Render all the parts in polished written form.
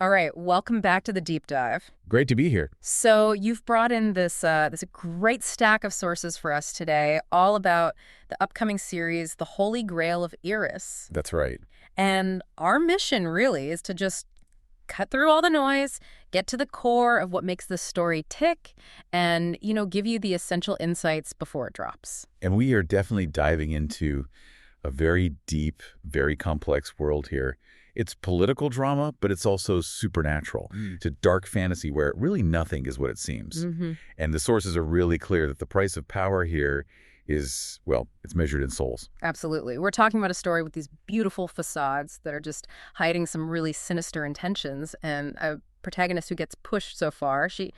All right, welcome back to the deep dive. Great to be here. So you've brought in this great stack of sources for us today, all about the upcoming series, The Holy Grail of Eris. That's right. And our mission really is to just cut through all the noise, get to the core of what makes this story tick, and, give you the essential insights before it drops. And we are definitely diving into a very deep, very complex world here. It's political drama, but it's also supernatural. It's a dark fantasy where really nothing is what it seems. And the sources are really clear that the price of power here is, well, it's measured in souls. Absolutely. We're talking about a story with these beautiful facades that are just hiding some really sinister intentions, and a protagonist who gets pushed so far, she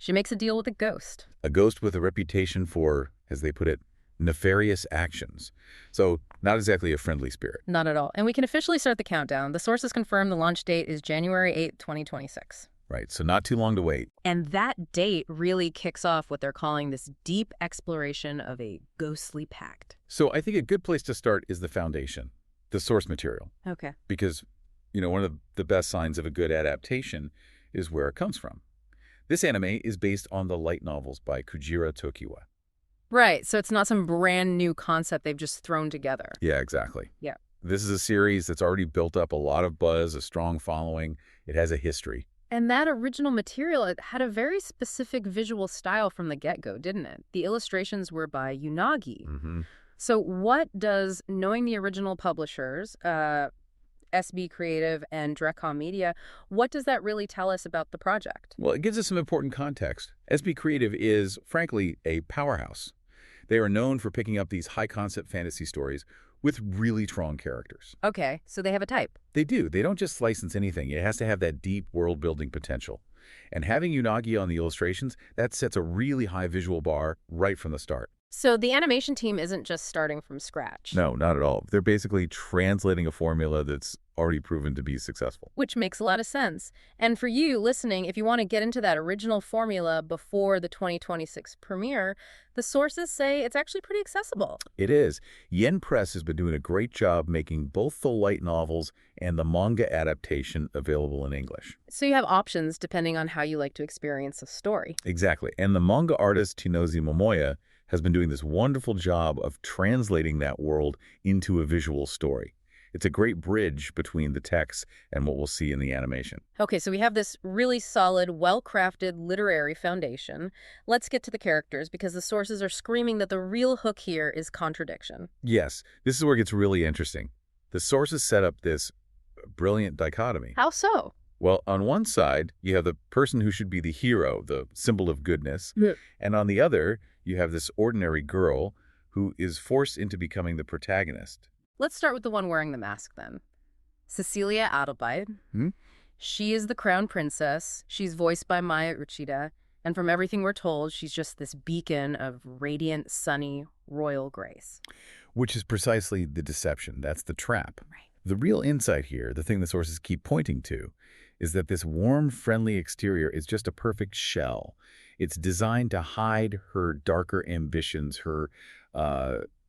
makes a deal with a ghost. A ghost with a reputation for, as they put it, nefarious actions. So not exactly a friendly spirit. Not at all. And we can officially start the countdown. The sources confirm the launch date is January 8th, 2026. Right, so not too long to wait. And that date really kicks off what they're calling this deep exploration of a ghostly pact. So I think a good place to start is the foundation, the source material. Okay. Because, one of the best signs of a good adaptation is where it comes from. This anime is based on the light novels by Kujira Tokiwa. Right, so it's not some brand new concept they've just thrown together. Yeah, exactly. Yeah. This is a series that's already built up a lot of buzz, a strong following. It has a history. And that original material, it had a very specific visual style from the get-go, didn't it? The illustrations were by Unagi. So what does knowing the original publishers, SB Creative and Directcom Media, what does that really tell us about the project? Well, it gives us some important context. SB Creative is, frankly, a powerhouse. They are known for picking up these high-concept fantasy stories with really strong characters. Okay, so they have a type. They do. They don't just license anything. It has to have that deep world-building potential. And having Unagi on the illustrations, that sets a really high visual bar right from the start. So the animation team isn't just starting from scratch. No, not at all. They're basically translating a formula that's already proven to be successful. Which makes a lot of sense. And for you listening, if you want to get into that original formula before the 2026 premiere, the sources say it's actually pretty accessible. It is. Yen Press has been doing a great job making both the light novels and the manga adaptation available in English. So you have options depending on how you like to experience a story. Exactly. And the manga artist Tinozi Momoya has been doing this wonderful job of translating that world into a visual story. It's a great bridge between the text and what we'll see in the animation. Okay, so we have this really solid, well-crafted literary foundation. Let's get to the characters, because the sources are screaming that the real hook here is contradiction. Yes, this is where it gets really interesting. The sources set up this brilliant dichotomy. How so? Well, on one side, you have the person who should be the hero, the symbol of goodness. Yeah. And on the other, you have this ordinary girl who is forced into becoming the protagonist. Let's start with the one wearing the mask, then. Cecilia Adelbide. She is the crown princess. She's voiced by Maya Uchida. And from everything we're told, she's just this beacon of radiant, sunny, royal grace. Which is precisely the deception. That's the trap. Right. The real insight here, the thing the sources keep pointing to, is that this warm, friendly exterior is just a perfect shell. It's designed to hide her darker ambitions, her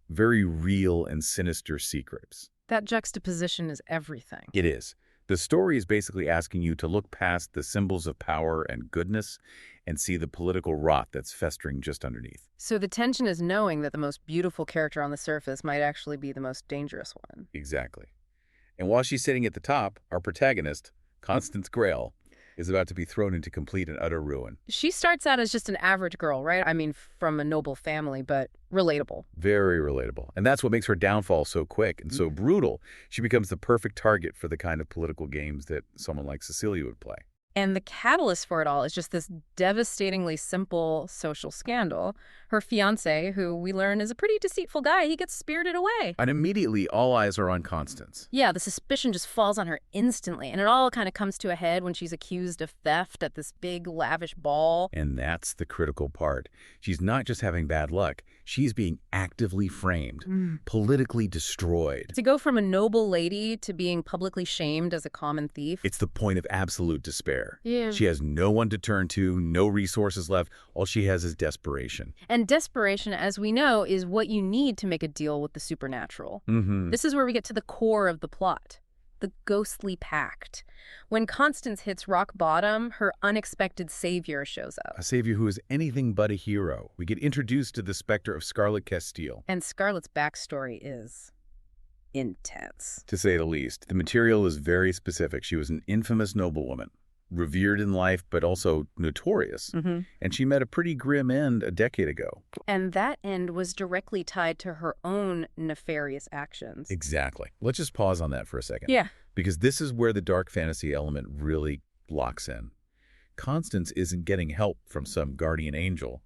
very real and sinister secrets. That juxtaposition is everything. It is. The story is basically asking you to look past the symbols of power and goodness and see the political rot that's festering just underneath. So the tension is knowing that the most beautiful character on the surface might actually be the most dangerous one. Exactly. And while she's sitting at the top, our protagonist, Constance Grail, is about to be thrown into complete and utter ruin. She starts out as just an average girl, right? I mean, from a noble family, but relatable. Very relatable. And that's what makes her downfall so quick and so brutal. She becomes the perfect target for the kind of political games that someone like Cecilia would play. And the catalyst for it all is just this devastatingly simple social scandal. Her fiancé, who we learn is a pretty deceitful guy, he gets spirited away. And immediately, all eyes are on Constance. Yeah, the suspicion just falls on her instantly. And it all kind of comes to a head when she's accused of theft at this big, lavish ball. And that's the critical part. She's not just having bad luck. She's being actively framed, politically destroyed. To go from a noble lady to being publicly shamed as a common thief. It's the point of absolute despair. Yeah. She has no one to turn to, no resources left. All she has is desperation. And desperation, as we know, is what you need to make a deal with the supernatural. This is where we get to the core of the plot. the ghostly pact. When Constance hits rock bottom, her unexpected savior shows up. A savior who is anything but a hero. We get introduced to the specter of Scarlett Castiel. And Scarlett's backstory is intense, to say the least. The material is very specific. She was an infamous noblewoman, revered in life, but also notorious. And she met a pretty grim end a decade ago. And that end was directly tied to her own nefarious actions. Exactly. Let's just pause on that for a second. Yeah. Because this is where the dark fantasy element really locks in. Constance isn't getting help from some guardian angel.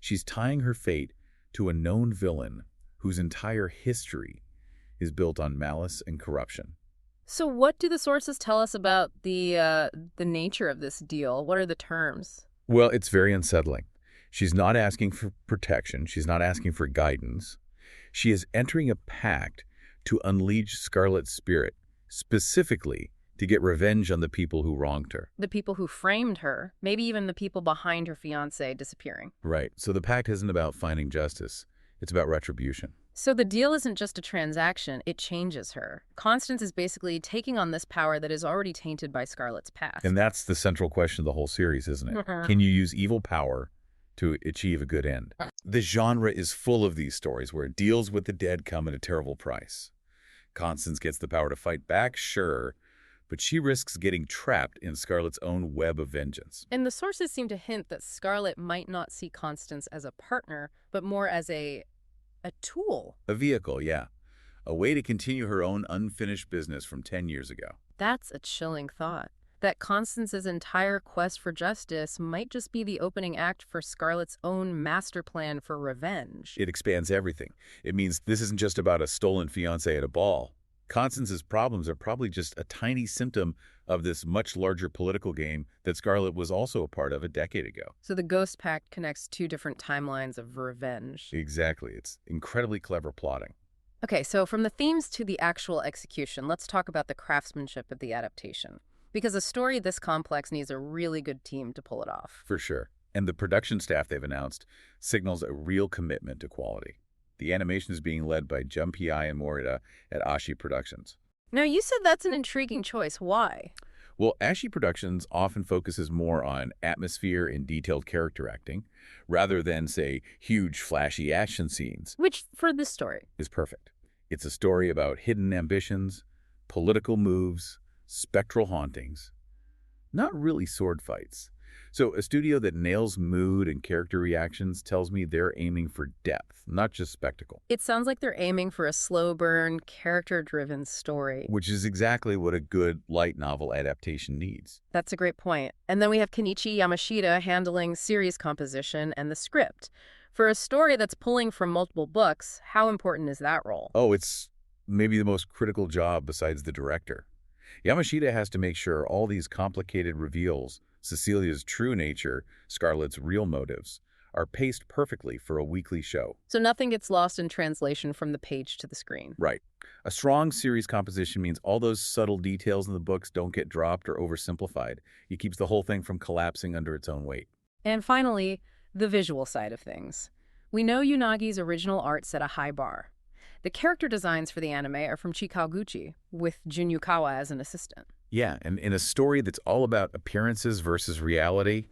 She's tying her fate to a known villain whose entire history is built on malice and corruption. So what do the sources tell us about the nature of this deal? What are the terms? Well, it's very unsettling. She's not asking for protection. She's not asking for guidance. She is entering a pact to unleash Scarlett's spirit, specifically to get revenge on the people who wronged her. The people who framed her, maybe even the people behind her fiancé disappearing. Right. So the pact isn't about finding justice. It's about retribution. So the deal isn't just a transaction, it changes her. Constance is basically taking on this power that is already tainted by Scarlett's past. And that's the central question of the whole series, isn't it? Can you use evil power to achieve a good end? The genre is full of these stories where deals with the dead come at a terrible price. Constance gets the power to fight back, sure, but she risks getting trapped in Scarlett's own web of vengeance. And the sources seem to hint that Scarlett might not see Constance as a partner, but more as a tool. A vehicle, yeah. A way to continue her own unfinished business from 10 years ago. That's a chilling thought. That Constance's entire quest for justice might just be the opening act for Scarlett's own master plan for revenge. It expands everything. It means this isn't just about a stolen fiancé at a ball. Constance's problems are probably just a tiny symptom of this much larger political game that Scarlett was also a part of a decade ago. So the Ghost Pact connects two different timelines of revenge. Exactly. It's incredibly clever plotting. Okay, so from the themes to the actual execution, let's talk about the craftsmanship of the adaptation. Because a story this complex needs a really good team to pull it off. For sure. And the production staff they've announced signals a real commitment to quality. The animation is being led by JUMPEI Morita at Ashi Productions. Now, you said that's an intriguing choice. Why? Well, Ashi Productions often focuses more on atmosphere and detailed character acting, rather than, say, huge, flashy action scenes. Which, for this story, is perfect. It's a story about hidden ambitions, political moves, spectral hauntings. Not really sword fights. So a studio that nails mood and character reactions tells me they're aiming for depth, not just spectacle. It sounds like they're aiming for a slow burn, character-driven story. Which is exactly what a good light novel adaptation needs. That's a great point. And then we have Kenichi Yamashita handling series composition and the script. For a story that's pulling from multiple books, how important is that role? Oh, it's maybe the most critical job besides the director. Yamashita has to make sure all these complicated reveals, Cecilia's true nature, Scarlett's real motives, are paced perfectly for a weekly show. So nothing gets lost in translation from the page to the screen. Right. A strong series composition means all those subtle details in the books don't get dropped or oversimplified. It keeps the whole thing from collapsing under its own weight. And finally, the visual side of things. We know Unagi's original art set a high bar. The character designs for the anime are from Chikaguchi, with Jun Yukawa as an assistant. Yeah, and in a story that's all about appearances versus reality,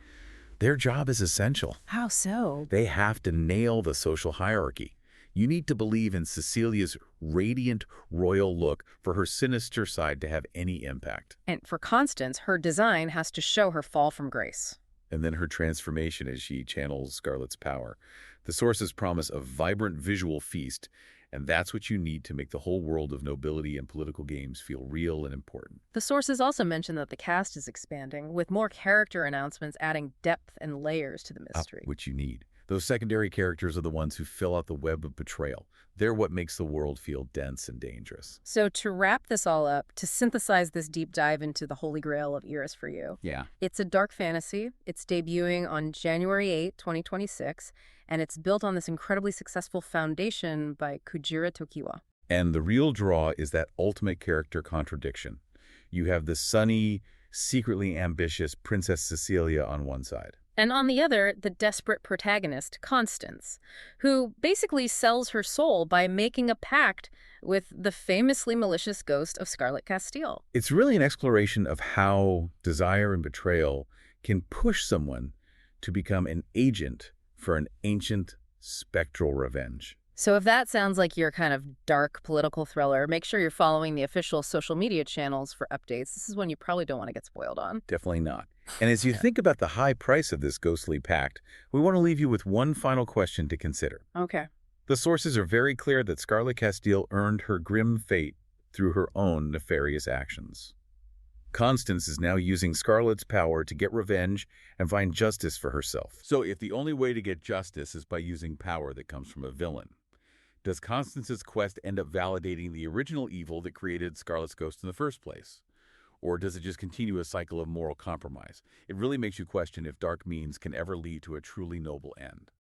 their job is essential. How so? They have to nail the social hierarchy. You need to believe in Cecilia's radiant royal look for her sinister side to have any impact. And for Constance, her design has to show her fall from grace. And then her transformation as she channels Scarlett's power. The sources promise a vibrant visual feast, and that's what you need to make the whole world of nobility and political games feel real and important. The sources also mention that the cast is expanding, with more character announcements adding depth and layers to the mystery. Which you need. Those secondary characters are the ones who fill out the web of betrayal. They're what makes the world feel dense and dangerous. So to wrap this all up, to synthesize this deep dive into the Holy Grail of Eris for you. Yeah. It's a dark fantasy. It's debuting on January 8, 2026, and it's built on this incredibly successful foundation by Kujira Tokiwa. And the real draw is that ultimate character contradiction. You have the sunny, secretly ambitious Princess Cecilia on one side. And on the other, the desperate protagonist, Constance, who basically sells her soul by making a pact with the famously malicious ghost of Scarlett Castiel. It's really an exploration of how desire and betrayal can push someone to become an agent for an ancient, spectral revenge. So if that sounds like your kind of dark political thriller, make sure you're following the official social media channels for updates. This is one you probably don't want to get spoiled on. Definitely not. And as you think about the high price of this ghostly pact, we want to leave you with one final question to consider. Okay. The sources are very clear that Scarlett Castiel earned her grim fate through her own nefarious actions. Constance is now using Scarlett's power to get revenge and find justice for herself. So if the only way to get justice is by using power that comes from a villain, does Constance's quest end up validating the original evil that created Scarlett's ghost in the first place? Or does it just continue a cycle of moral compromise? It really makes you question if dark means can ever lead to a truly noble end.